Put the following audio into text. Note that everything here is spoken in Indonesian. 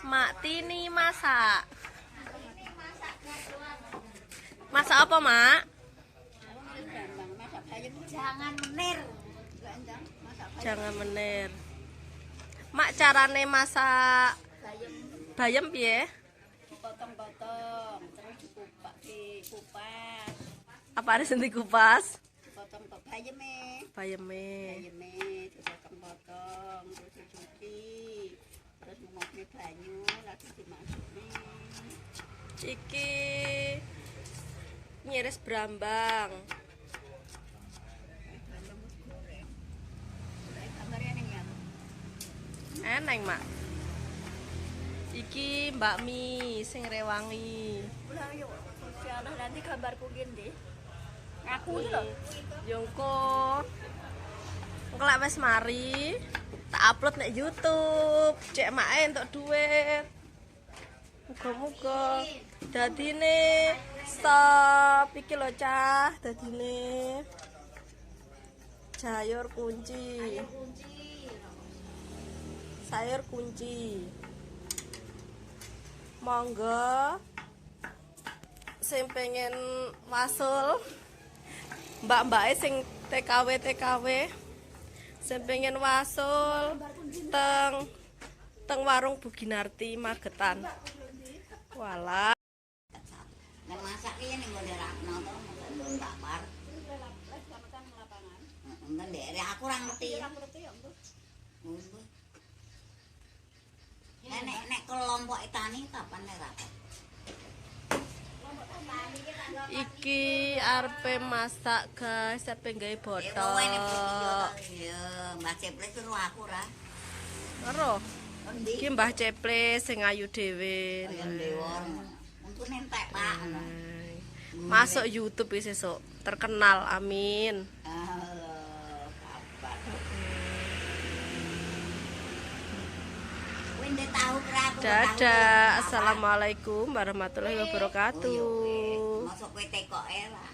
Mak Tini masak. Masak apa, Mak? Jangan menir. Jangan menir. Mak, carane masak bayam piye? Potong-potong, terus dikupas. Apa ada sing dikupas? Potong kok bayame. Bayame. Bayame dipotong-potong, terus dicuci. Terus ngomongnya banyu, lagi dimasukin. Iki nyiris brambang. Eneng, Mak. Iki Mbak Mi sing rewangi. Ulang yuk. Insyaallah nanti gambarku gini. Ngaku lho. Yongko. Engko lek wis mari tak upload nek YouTube. Cek make entuk duit. Muga-muga dadine stop iki lho cah, dadine sayur kunci. Sayur kunci. Monggo sing pengen wasul mbak-mbake sing TKW sing pengen wasul teng warung Buginarti Magetan. Walah Nek masak iki ning ngene rakno to, tak par. Ndek aku ora ngerti. Nek kelompok tani kapan nek rapat? iki arepe masak guys, arepe gawe botok. Iya, Mbak Ceples karo aku ora. Karo iki Mbah Ceples sing ayu dhewe. Kaya ndewor. Untuk nentek Pak. Masuk YouTube sesuk terkenal, amin. Kabar. Wende tahu keraku. Dadah, assalamualaikum warahmatullahi wabarakatuh. Masuk kowe tekoke lah.